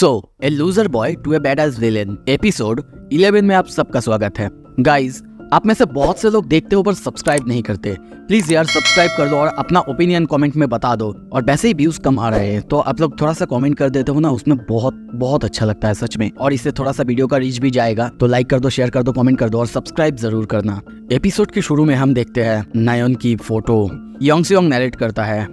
A loser boy to a badass villain episode 11 में आप सबका स्वागत है। गाइज, आप में से बहुत से लोग देखते हो पर सब्सक्राइब नहीं करते। प्लीज यार सब्सक्राइब कर दो और अपना ओपिनियन कमेंट में बता दो। और वैसे ही व्यूज कम आ रहे हैं तो आप लोग थोड़ा सा कमेंट कर देते हो ना, उसमें बहुत अच्छा लगता है सच में। और इससे थोड़ा सा वीडियो का रीच भी जाएगा, तो लाइक कर दो, शेयर कर दो, कमेंट कर दो और सब्सक्राइब जरूर करना। एपिसोड के शुरू में हम देखते हैं नायोन की फोटो। योंग से योंग नरेट करता है,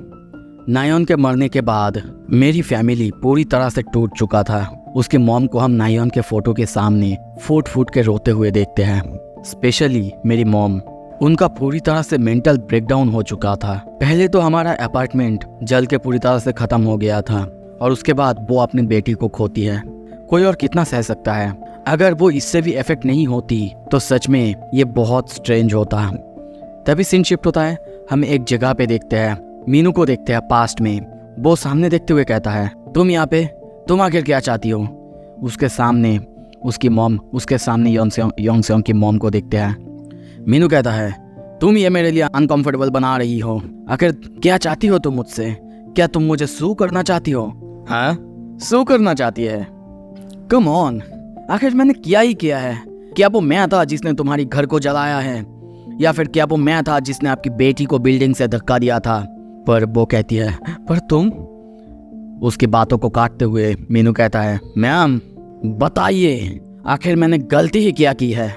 नायोन के मरने के बाद मेरी फैमिली पूरी तरह से टूट चुका था। उसके मॉम को हम नायोन के फोटो के सामने फूट के रोते हुए देखते हैं। स्पेशली मेरी मॉम, उनका पूरी तरह से मेंटल ब्रेकडाउन हो चुका था। पहले तो हमारा अपार्टमेंट जल के पूरी तरह से खत्म हो गया था और उसके बाद वो अपनी बेटी को खोती है। कोई और कितना सह सकता है। अगर वो इससे भी इफेक्ट नहीं होती तो सच में ये बहुत स्ट्रेंज होता। तभी सीन शिफ्ट होता है, हम एक जगह पे देखते हैं, मीनू को देखते हैं पास्ट में। वो सामने देखते हुए कहता है, तुम यहाँ पे, तुम आखिर क्या चाहती हो। उसके सामने उसकी मॉम, उसके सामने योंग से योंग की मॉम को देखते हैं। मीनू कहता है, तुम ये मेरे लिए अनकंफर्टेबल बना रही हो। आखिर क्या चाहती हो तुम मुझसे? क्या तुम मुझे सू करना चाहती हो? हाँ, सू करना चाहती है? कम ऑन, आखिर मैंने किया ही किया है? क्या वो मैं था जिसने तुम्हारी घर को जलाया है, या फिर क्या वो मैं था जिसने आपकी बेटी को बिल्डिंग से धक्का दिया था? पर वो कहती है, पर तुम। उसकी बातों को काटते हुए मीनू कहता है, मैम बताइए, आखिर मैंने गलती ही क्या की है?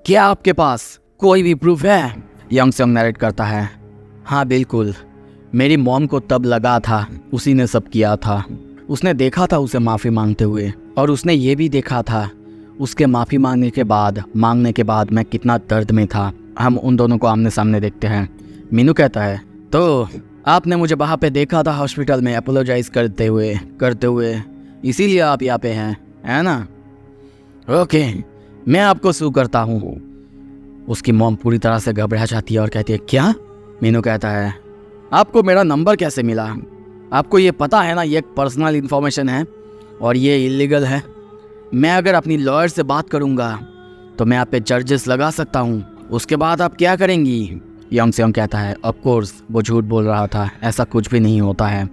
क्या आपके पास कोई भी प्रूफ है? योंग से योंग नरेट करता है, हाँ बिल्कुल, मेरी मॉम को तब लगा था उसी ने सब किया था। उसने देखा था उसे माफ़ी मांगते हुए, और उसने ये भी देखा था उसके माफ़ी मांगने के बाद मैं कितना दर्द में था। हम उन दोनों को आमने सामने देखते हैं। मीनू कहता है, तो आपने मुझे वहाँ पे देखा था हॉस्पिटल में अपोलोजाइज करते हुए, इसीलिए आप यहाँ पे हैं, है ना? ओके, मैं आपको सू करता हूँ। उसकी मॉम पूरी तरह से घबरा जाती है और कहती है, क्या? मीनू कहता है, आपको मेरा नंबर कैसे मिला? आपको ये पता है ना ये एक पर्सनल इन्फॉर्मेशन है और ये इलीगल है। मैं अगर अपनी लॉयर से बात करूँगा तो मैं आप पे चार्जेस लगा सकता हूँ। उसके बाद आप क्या करेंगी? योंग से योंग कहता है, ऑफ कोर्स वो झूठ बोल रहा था, ऐसा कुछ भी नहीं होता है।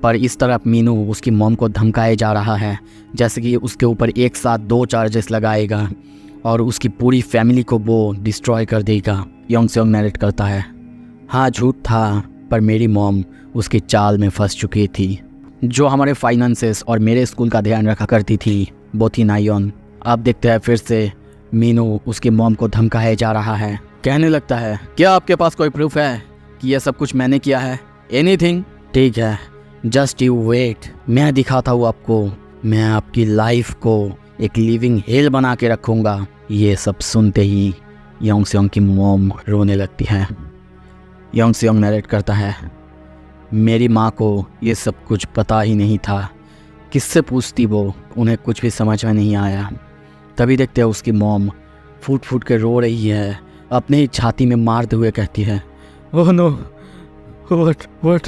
पर इस तरफ मीनू उसकी मॉम को धमकाए जा रहा है जैसे कि उसके ऊपर एक साथ 2 चार्जेस लगाएगा और उसकी पूरी फैमिली को वो डिस्ट्रॉय कर देगा। योंग से योंग नरेट करता है, हाँ झूठ था, पर मेरी मॉम उसकी चाल में फंस चुकी थी। जो हमारे फाइनेंसेस और मेरे स्कूल का ध्यान रखा करती थी वो थी नायोन। अब देखते हैं फिर से मीनू उसकी मॉम को धमकाए जा रहा है। कहने लगता है, क्या आपके पास कोई प्रूफ है कि यह सब कुछ मैंने किया है? एनीथिंग? ठीक है, जस्ट यू वेट, मैं दिखाता हूँ आपको। मैं आपकी लाइफ को एक लिविंग हेल बना के रखूँगा। ये सब सुनते ही योंग से योंग की मॉम रोने लगती है। योंग से योंग नरेट करता है, मेरी माँ को ये सब कुछ पता ही नहीं था। किससे पूछती वो? उन्हें कुछ भी समझ में नहीं आया। तभी देखते हैं उसकी मॉम फूट के रो रही है, अपने ही छाती में मारते हुए कहती है, ओह नो, व्हाट,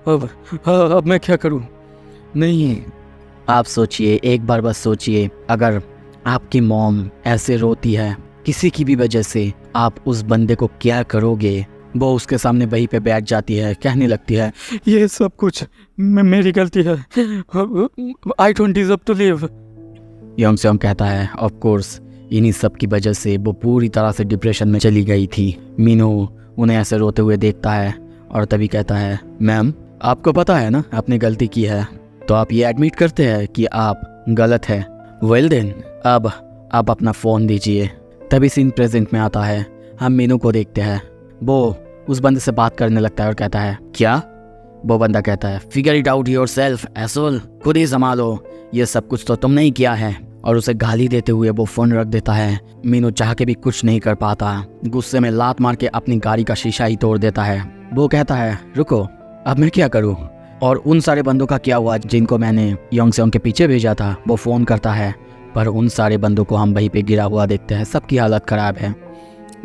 अब मैं क्या करूं? नहीं, आप सोचिए, एक बार बस सोचिए, अगर आपकी मॉम ऐसे रोती है किसी की भी वजह से, आप उस बंदे को क्या करोगे? वो उसके सामने वहीं पे बैठ जाती है, कहने लगती है, ये सब कुछ मेरी गलती है, I don't deserve to live. Yong से योंग कहता है, ऑफ कोर्स इन्हीं सब की वजह से वो पूरी तरह से डिप्रेशन में चली गई थी। मीनू उन्हें ऐसे रोते हुए देखता है और तभी कहता है, मैम आपको पता है ना आपने गलती की है, तो आप ये एडमिट करते हैं कि आप गलत है। वेल देन, अब आप अपना फ़ोन दीजिए। तभी सीन प्रेजेंट में आता है। हम मीनू को देखते हैं, वो उस बंदे से बात करने लगता है और कहता है, क्या? वो बंदा कहता है, figure it out yourself asshole, खुद ही संभालो, ये सब कुछ तो तुमने ही किया है। और उसे गाली देते हुए वो फ़ोन रख देता है। मीनू चाह के भी कुछ नहीं कर पाता, गुस्से में लात मार के अपनी गाड़ी का शीशा ही तोड़ देता है। वो कहता है, रुको, अब मैं क्या करूं? और उन सारे बंदों का क्या हुआ जिनको मैंने योंग से योंग के पीछे भेजा था? वो फ़ोन करता है, पर उन सारे बंदों को हम वहीं पे गिरा हुआ देखते हैं, सबकी हालत ख़राब है।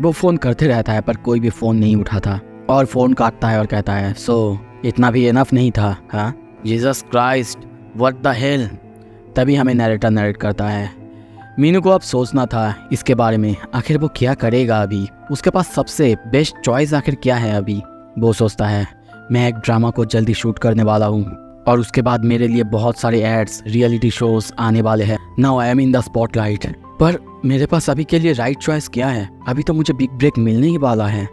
वो फ़ोन करते रहता है पर कोई भी फ़ोन नहीं उठाता और फ़ोन काटता है और कहता है, सो इतना भी इनफ नहीं था? हाँ, Jesus Christ, what the hell. तभी हमें नरेटर नरेट करता है, मीनू को अब सोचना था इसके बारे में, आखिर वो क्या करेगा अभी? उसके पास सबसे बेस्ट चॉइस आखिर क्या है अभी? वो सोचता है, मैं एक ड्रामा को जल्दी शूट करने वाला हूँ, और उसके बाद मेरे लिए बहुत सारे एड्स, रियलिटी शोज आने वाले हैं। Now I am in the spotlight. पर मेरे पास अभी के लिए राइट चॉइस क्या है? अभी तो मुझे बिग ब्रेक मिलने ही वाला है।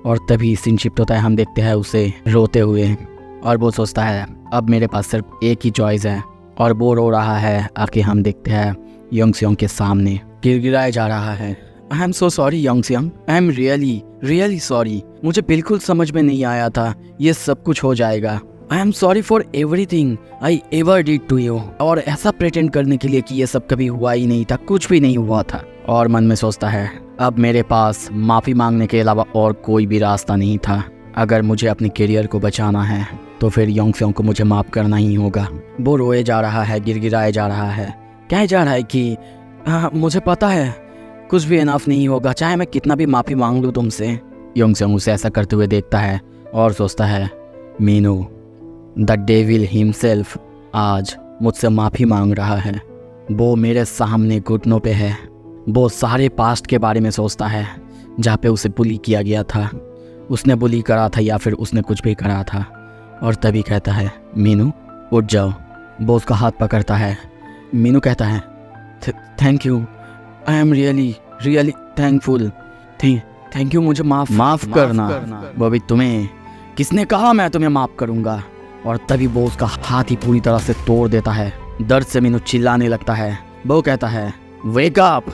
और तभी सीन शिफ्ट होता है, हम देखते हैं उसे रोते हुए और वो सोचता है अब मेरे पास सिर्फ एक ही चॉइस है, और वो रो रहा है। आके हम देखते हैं योंगसेयोंग के सामने गिड़गिड़ाया जा रहा है। I am so sorry Yongseyong, I am really sorry. मुझे बिल्कुल समझ में नहीं आया था ये सब कुछ हो जाएगा। I am sorry for everything I ever did to you. और ऐसा प्रेटेंड करने के लिए कि ये सब कभी हुआ ही नहीं था, कुछ भी नहीं हुआ था। और मन में सोचता है अब मेरे पास माफ़ी मांगने के अलावा और कोई भी रास्ता नहीं था। अगर मुझे अपने करियर को बचाना है तो फिर योंगसेयोंग को मुझे माफ़ करना ही होगा। वो रोए जा रहा है, गिड़गिड़ाए जा रहा है, कहे जा रहा है कि मुझे पता है कुछ भी इनफ नहीं होगा, चाहे मैं कितना भी माफ़ी मांग लूँ तुमसे। योंगसेयोंग उसे ऐसा करते हुए देखता है और सोचता है मीनू, द डेविल हिमसेल्फ आज मुझसे माफ़ी मांग रहा है। वो मेरे सामने घुटनों पे है। वो सारे पास्ट के बारे में सोचता है जहाँ पे उसे बुली किया गया था, उसने बुली करा था या फिर उसने कुछ भी करा था। और तभी कहता है मीनू उठ जाओ। वो उसका हाथ पकड़ता है। मीनू कहता है thank you, I am really thankful. Thank you, मुझे माफ़ करना। वो भी तुम्हें किसने कहा मैं तुम्हें माफ़ करूँगा? और तभी वो उसका हाथ ही पूरी तरह से तोड़ देता है। दर्द से मीनू चिल्लाने लगता है। वो कहता है wake up,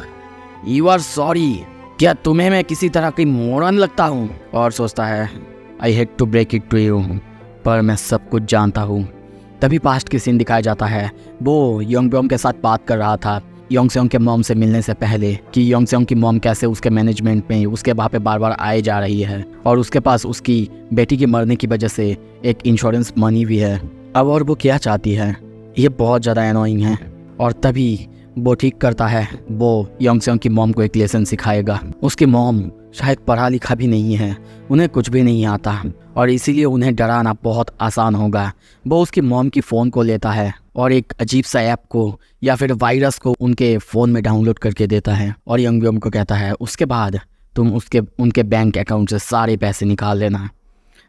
you are sorry. क्या तुम्हें मैं किसी तरह की मोरन लगता हूँ? और सोचता है I hate to break it to you, पर मैं सब कुछ जानता हूँ। तभी पास्ट की सीन दिखाया जाता है। वो योंगब्योम के साथ बात कर रहा था योंगसेयोंग के मॉम से मिलने से पहले कि योंगसेयोंग की मॉम कैसे उसके मैनेजमेंट में उसके वहाँ पे बार बार आए जा रही है, और उसके पास उसकी बेटी के मरने की वजह से एक इंश्योरेंस मनी भी है। अब और वो क्या चाहती है, ये बहुत ज़्यादा एनोइंग है। और तभी वो ठीक करता है, वो योंगसेयोंग की मॉम को एक लेसन सिखाएगा। उसकी मॉम शायद पढ़ा लिखा भी नहीं है, उन्हें कुछ भी नहीं आता, और इसीलिए उन्हें डराना बहुत आसान होगा। वो उसकी मॉम की फ़ोन को लेता है और एक अजीब सा ऐप को या फिर वायरस को उनके फ़ोन में डाउनलोड करके देता है, और योंगब्योम को कहता है उसके बाद तुम उनके बैंक अकाउंट से सारे पैसे निकाल लेना।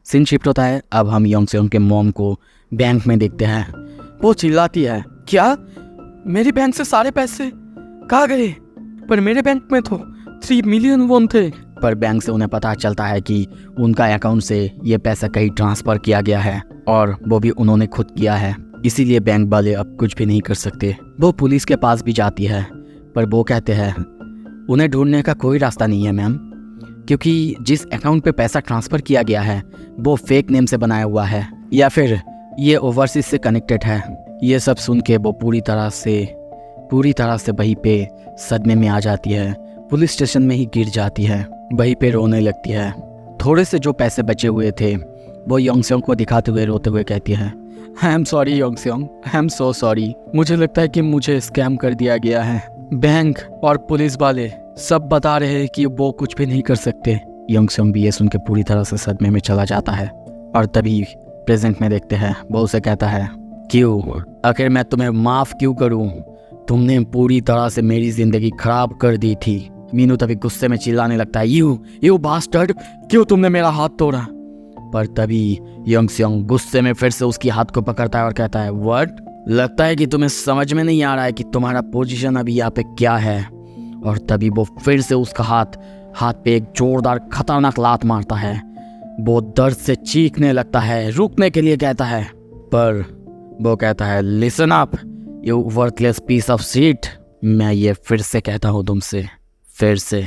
सीन शिफ्ट होता है। अब हम योंगसेयोंग के मॉम को बैंक में देखते हैं। वो चिल्लाती है क्या मेरी बैंक से सारे पैसे कहाँ गए? पर मेरे बैंक में तो 3 मिलियन वॉन थे। पर बैंक से उन्हें पता चलता है कि उनका अकाउंट से ये पैसा कहीं ट्रांसफ़र किया गया है, और वो भी उन्होंने खुद किया है, इसीलिए बैंक वाले अब कुछ भी नहीं कर सकते। वो पुलिस के पास भी जाती है, पर वो कहते हैं उन्हें ढूंढने का कोई रास्ता नहीं है मैम, क्योंकि जिस अकाउंट पे पैसा ट्रांसफ़र किया गया है वो फेक नेम से बनाया हुआ है, या फिर ये ओवरसीज से कनेक्टेड है। ये सब सुन के वो पूरी तरह से वहीं पे सदमे में आ जाती है। पुलिस स्टेशन में ही गिर जाती है, वहीं पे रोने लगती है। थोड़े से जो पैसे बचे हुए थे वो योंगसेयोंग को दिखाते हुए रोते हुए कहती है I am sorry Yongseyong, I am so sorry. मुझे लगता है कि मुझे स्कैम कर दिया गया है। बैंक और पुलिस वाले सब बता रहे हैं कि वो कुछ भी नहीं कर सकते। योंगसेयोंग भी ये सुन के पूरी तरह से सदमे में चला जाता है। और तभी प्रेजेंट में देखते हैं, वो उसे कहता है क्यों, आखिर मैं तुम्हें माफ़ क्यों करूं? तुमने पूरी तरह से मेरी ज़िंदगी खराब कर दी थी। मीनू तभी गुस्से में चिल्लाने लगता है यू बास्टर्ड, क्यों तुमने मेरा हाथ तोड़ा? पर तभी योंगसेयोंग गुस्से में फिर से उसकी हाथ को पकड़ता है और कहता है व्हाट, लगता है कि तुम्हें समझ में नहीं आ रहा है कि तुम्हारा पोजीशन अभी यहाँ पे क्या है। और तभी वो फिर से उसका हाथ पे एक जोरदार खतरनाक लात मारता है। वो दर्द से चीखने लगता है, रुकने के लिए कहता है, पर वो कहता है listen up you worthless piece of shit. मैं ये फिर से कहता हूँ तुमसे, फिर से,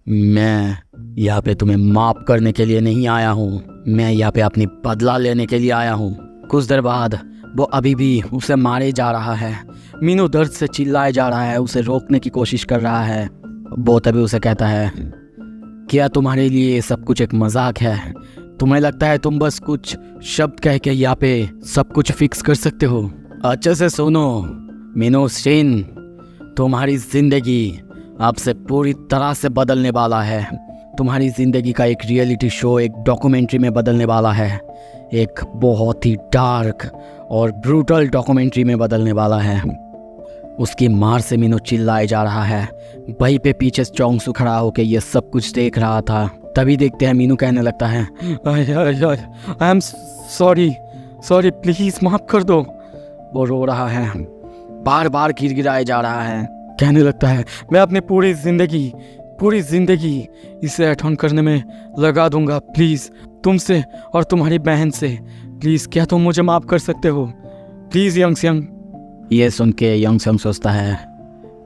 मैं यहाँ पे तुम्हें माफ़ करने के लिए नहीं आया हूँ, मैं यहाँ पे अपनी बदला लेने के लिए आया हूँ। कुछ देर बाद वो अभी भी उसे मारे जा रहा है। मीनू दर्द से चिल्लाए जा रहा है, उसे रोकने की कोशिश कर रहा है। वो तभी उसे कहता है क्या तुम्हारे लिए ये सब कुछ एक मजाक है? तुम्हें लगता है तुम बस कुछ शब्द कह के यहाँ पे सब कुछ फिक्स कर सकते हो? अच्छे से सुनो मीनू शिन, तुम्हारी ज़िंदगी आपसे पूरी तरह से बदलने वाला है। तुम्हारी ज़िंदगी का एक रियलिटी शो एक डॉक्यूमेंट्री में बदलने वाला है, एक बहुत ही डार्क और ब्रूटल डॉक्यूमेंट्री में बदलने वाला है। उसकी मार से मीनू चिल्लाए जा रहा है। वहीं पे पीछे चोंगसू खड़ा होकर ये सब कुछ देख रहा था। तभी देखते हैं मीनू कहने लगता है I am sorry, sorry please माफ कर दो। वो रो रहा है, बार बार गिड़गिड़ाए जा रहा है, कहने लगता है मैं अपनी पूरी जिंदगी इसे अटॉन करने में लगा दूंगा। प्लीज तुमसे और तुम्हारी बहन से, प्लीज क्या तुम मुझे माफ कर सकते हो प्लीज यंगसेंग। ये सुन के यंगसेंग सोचता है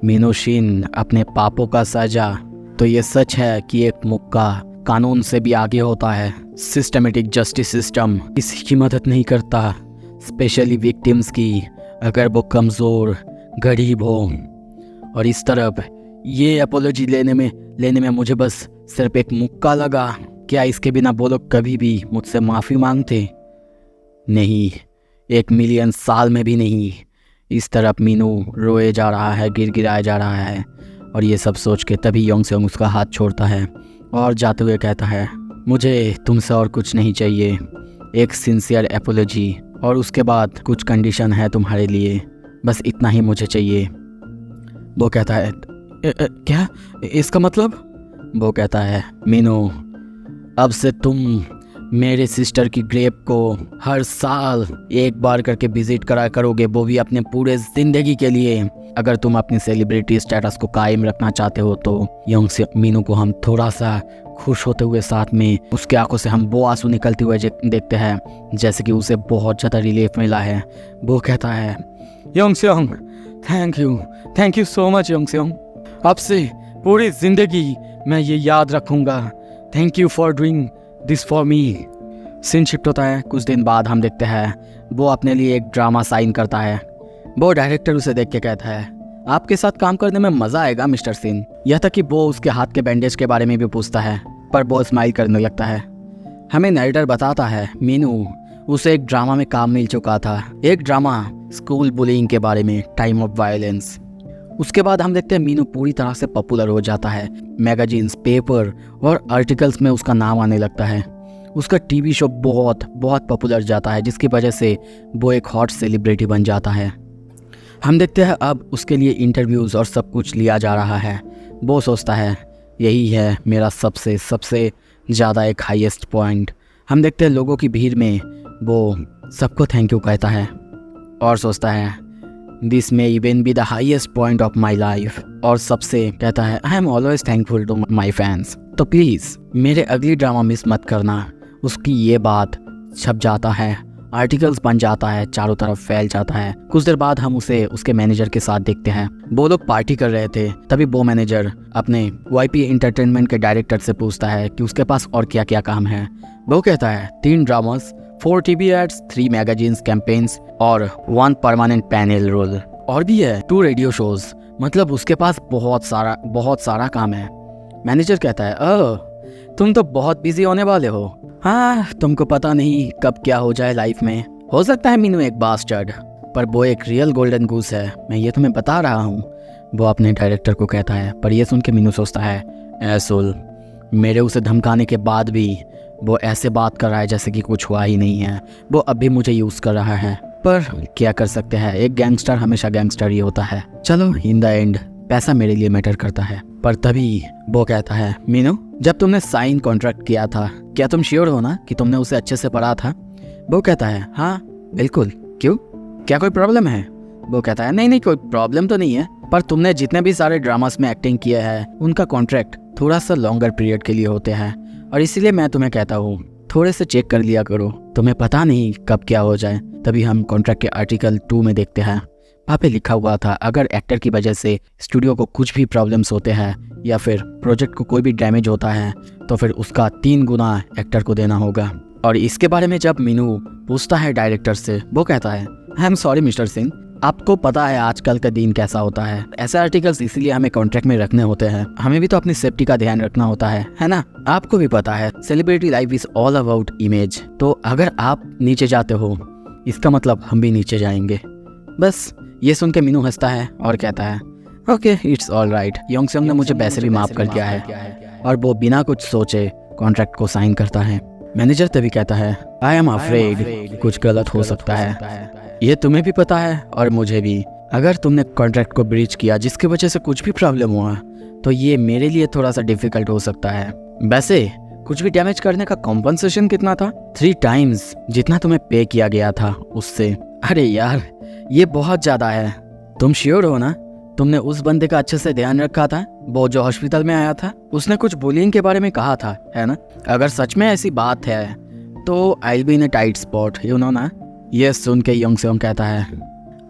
मीनूशिन अपने पापों का सजा। तो ये सच है कि एक मुक्का कानून से भी आगे होता है। सिस्टमेटिक जस्टिस सिस्टम किसी की मदद नहीं करता, स्पेशली विक्टिम्स की, अगर वो कमज़ोर गरीब हो। और इस तरफ ये अपोलॉजी लेने में मुझे बस सिर्फ एक मुक्का लगा। क्या इसके बिना वो लोग कभी भी मुझसे माफ़ी मांगते? नहीं, 1 मिलियन साल में भी नहीं। इस तरफ मीनू रोए जा रहा है, गिड़गिड़ाया जा रहा है। और ये सब सोच के तभी यंगसेंग उसका हाथ छोड़ता है और जाते हुए कहता है मुझे तुमसे और कुछ नहीं चाहिए, एक सिंसियर एपोलॉजी और उसके बाद कुछ कंडीशन है तुम्हारे लिए, बस इतना ही मुझे चाहिए। वो कहता है क्या इसका मतलब? वो कहता है मीनू अब से तुम मेरे सिस्टर की ग्रेव को हर साल एक बार करके विजिट करा करोगे, वो भी अपने पूरे ज़िंदगी के लिए। अगर तुम अपनी सेलिब्रिटी स्टेटस को कायम रखना चाहते हो तो यंगसेंग मीनू को हम थोड़ा सा खुश होते हुए, साथ में उसके आंखों से हम वो आंसू निकलते हुए देखते हैं जैसे कि उसे बहुत ज़्यादा रिलीफ मिला है। वो कहता है Youngseong thank you so much Youngseong, अब से पूरी ज़िंदगी मैं ये याद रखूँगा। Thank you for doing this for me. Scene shift होता है, कुछ दिन बाद हम देखते हैं वो अपने लिए एक ड्रामा साइन करता है। वो डायरेक्टर उसे देख के कहता है आपके साथ काम करने में मज़ा आएगा मिस्टर सिन। यह तक कि वो उसके हाथ के बैंडेज के बारे में भी पूछता है, पर वो स्माइल करने लगता है। हमें नरेटर बताता है मीनू उसे एक ड्रामा में काम मिल चुका था, एक ड्रामा स्कूल बुलिंग के बारे में, टाइम ऑफ वायलेंस। उसके बाद हम देखते हैं मीनू पूरी तरह से पॉपुलर हो जाता है। मैगजीन्स, पेपर और आर्टिकल्स में उसका नाम आने लगता है। उसका टीवी शो बहुत पॉपुलर जाता है, जिसकी वजह से वो एक हॉट सेलिब्रिटी बन जाता है। हम देखते हैं अब उसके लिए इंटरव्यूज़ और सब कुछ लिया जा रहा है। वो सोचता है यही है मेरा सबसे ज़्यादा एक हाईएस्ट पॉइंट। हम देखते हैं लोगों की भीड़ में वो सबको थैंक यू कहता है और सोचता है this may even be the highest point of my life. और सबसे कहता है I am always thankful to my fans. तो प्लीज़ मेरे अगली ड्रामा मिस मत करना। उसकी ये बात छप जाता है, आर्टिकल्स बन जाता है, चारों तरफ फैल जाता है। कुछ देर बाद हम उसे उसके मैनेजर के साथ देखते हैं। वो लोग पार्टी कर रहे थे, तभी वो मैनेजर अपने YP एंटरटेनमेंट के डायरेक्टर से पूछता है कि उसके पास और क्या क्या काम है। वो कहता है 3 dramas, 4 TV ads, 3 magazines campaigns और 1 परमानेंट पैनल रोल, और भी है 2 रेडियो शोज। मतलब उसके पास बहुत सारा काम है। मैनेजर कहता है तुम तो बहुत बिजी होने वाले हो। हाँ, तुमको पता नहीं कब क्या हो जाए लाइफ में। हो सकता है मीनू एक बास्टर्ड, पर वो एक रियल गोल्डन गूस है, मैं ये तुम्हें बता रहा हूँ। वो अपने डायरेक्टर को कहता है, पर ये सुन के मीनू सोचता है एसोल, मेरे उसे धमकाने के बाद भी वो ऐसे बात कर रहा है जैसे कि कुछ हुआ ही नहीं है। वो अब भी मुझे यूज़ कर रहा है, पर क्या कर सकते हैं, एक गैंगस्टर हमेशा गैंगस्टर ही होता है। चलो इन द एंड पैसा मेरे लिए मैटर करता है। पर तभी वो कहता है मीनू, जब तुमने साइन कॉन्ट्रैक्ट किया था, क्या तुम श्योर हो ना कि तुमने उसे अच्छे से पढ़ा था? वो कहता है हाँ बिल्कुल, क्यों, क्या कोई प्रॉब्लम है? वो कहता है नहीं कोई प्रॉब्लम तो नहीं है, पर तुमने जितने भी सारे ड्रामास में एक्टिंग किया है उनका कॉन्ट्रैक्ट थोड़ा सा लॉन्गर पीरियड के लिए होते हैं, और इसीलिए मैं तुम्हें कहता हूँ थोड़े से चेक कर लिया करो, तुम्हें पता नहीं कब क्या हो जाए। तभी हम कॉन्ट्रैक्ट के आर्टिकल 2 में देखते हैं, वहाँ पे लिखा हुआ था अगर एक्टर की वजह से स्टूडियो को कुछ भी प्रॉब्लम्स होते हैं या फिर प्रोजेक्ट को कोई भी डैमेज होता है तो फिर उसका 3 गुना एक्टर को देना होगा। और इसके बारे में जब मीनू पूछता है डायरेक्टर से, वो कहता है I am sorry mister Singh, आपको पता है आजकल का दिन कैसा होता है, ऐसे आर्टिकल्स इसीलिए हमें कॉन्ट्रैक्ट में रखने होते हैं, हमें भी तो अपनी सेफ्टी का ध्यान रखना होता है ना? आपको भी पता है celebrity life is all about image, तो अगर आप नीचे जाते हो इसका मतलब हम भी नीचे जाएंगे। बस ये सुन के मीनू हंसता है और कहता है ओके इट्स ऑल राइट, यंगसेंग ने मुझे पैसे भी माफ कर दिया है। और वो बिना कुछ सोचे कॉन्ट्रैक्ट को साइन करता है। मैनेजर तभी कहता है आई एम अफ्रेड कुछ गलत हो सकता है, ये तुम्हें भी पता है और मुझे भी। अगर तुमने कॉन्ट्रैक्ट को ब्रीच किया जिसकी वजह से कुछ भी प्रॉब्लम हुआ तो ये मेरे लिए थोड़ा सा डिफिकल्ट हो सकता है। वैसे कुछ भी डैमेज करने का कॉम्पनसेशन कितना था? 3 टाइम्स जितना तुम्हें पे किया गया था उससे। अरे यार, ये बहुत ज्यादा है। तुम श्योर हो ना? तुमने उस बंदे का अच्छे से ध्यान रखा था, वो जो हॉस्पिटल में आया था? उसने कुछ बुलिंग के बारे में कहा था, है ना? अगर सच में ऐसी बात है तो I be in a tight spot, you know ना? ये सुन के योंग सेयोंग कहता है,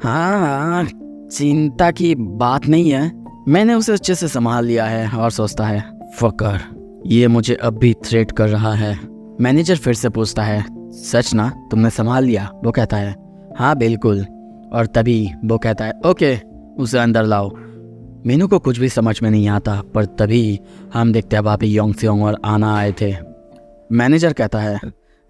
हाँ, चिंता की बात नहीं है, मैंने उसे अच्छे से संभाल लिया है। और सोचता है, फकर, ये मुझे अब भी थ्रेट कर रहा है। मैनेजर फिर से पूछता है, सच ना, तुमने संभाल लिया? वो कहता है, हाँ बिल्कुल। और तभी वो कहता है, ओके, उसे अंदर लाओ। मीनू को कुछ भी समझ में नहीं आता, पर तभी हम देखते हैं वहाँ पे योंग सेयोंग और आना आए थे। मैनेजर कहता है,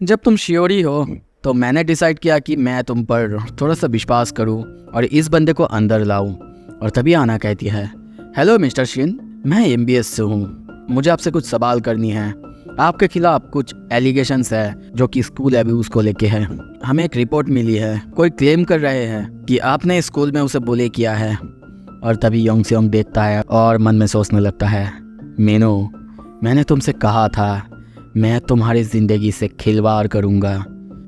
जब तुम श्योर ही हो तो मैंने डिसाइड किया कि मैं तुम पर थोड़ा सा विश्वास करूं और इस बंदे को अंदर लाऊं। और तभी आना कहती है, हेलो मिस्टर शिन, मैं MBS से हूँ, मुझे आपसे कुछ सवाल करनी है। आपके खिलाफ कुछ एलिगेशंस है जो कि स्कूल अब्यूज को लेके है। हमें एक रिपोर्ट मिली है, कोई क्लेम कर रहे हैं कि आपने स्कूल में उसे बुली किया है। और तभी योंग सेयोंग देखता है और मन में सोचने लगता है, मीनू, मैंने तुमसे कहा था मैं तुम्हारी ज़िंदगी से खिलवाड़ करूँगा।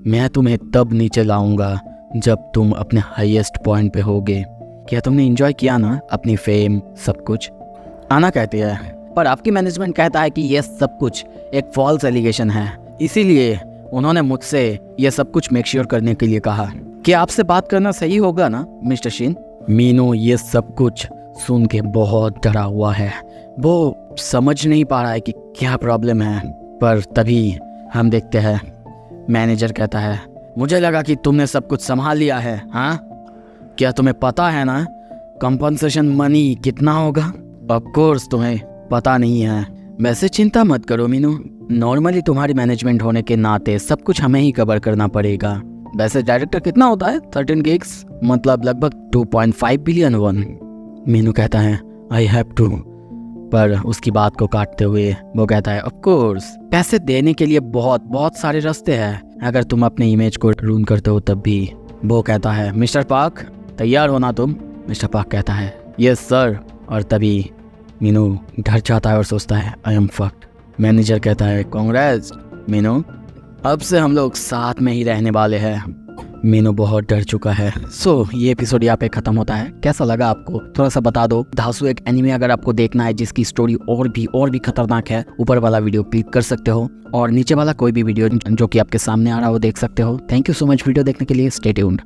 मैं तुम्हें तब नीचे लाऊंगा जब तुम अपने हाईएस्ट पॉइंट पे होगे। क्या तुमने एंजॉय किया ना अपनी फेम, सब कुछ? आना कहती है, पर आपकी मैनेजमेंट कहता है कि ये सब कुछ एक फॉल्स एलिगेशन है, इसीलिए उन्होंने मुझसे ये सब कुछ मेक श्योर करने के लिए कहा कि आपसे बात करना सही होगा ना मिस्टर शिन। मीनू ये सब कुछ सुन के बहुत डरा हुआ है, वो समझ नहीं पा रहा है कि क्या प्रॉब्लम है। पर तभी हम देखते हैं मैनेजर कहता है, मुझे लगा कि तुमने सब कुछ संभाल लिया है। हाँ, क्या तुम्हें पता है ना कंपनसेशन मनी कितना होगा? ऑफ कोर्स तुम्हें पता नहीं है। वैसे चिंता मत करो मीनू, नॉर्मली तुम्हारी मैनेजमेंट होने के नाते सब कुछ हमें ही कवर करना पड़ेगा। वैसे डायरेक्टर कितना होता है? 13 गिग्स, मतलब लगभग 2.5 बिलियन वन। मीनू कहता है, आई हैव टू, पर उसकी बात को काटते हुए वो कहता है, ऑफ कोर्स, पैसे देने के लिए बहुत सारे रास्ते हैं, अगर तुम अपने इमेज को रून करते हो तब भी। वो कहता है, मिस्टर पार्क, तैयार हो ना तुम? मिस्टर पार्क कहता है, यस सर। और तभी मीनू डर जाता है और सोचता है, आई एम फक्ड। मैनेजर कहता है, कांग्रेस मीनू, अब से हम लोग साथ में ही रहने वाले हैं। मीनू बहुत डर चुका है। ये एपिसोड यहाँ पे खत्म होता है। कैसा लगा आपको थोड़ा सा बता दो। धांसू एक एनिमे अगर आपको देखना है जिसकी स्टोरी और भी खतरनाक है, ऊपर वाला वीडियो क्लिक कर सकते हो और नीचे वाला कोई भी वीडियो जो कि आपके सामने आ रहा हो देख सकते हो। Thank you so much video देखने के लिए। Stay tuned.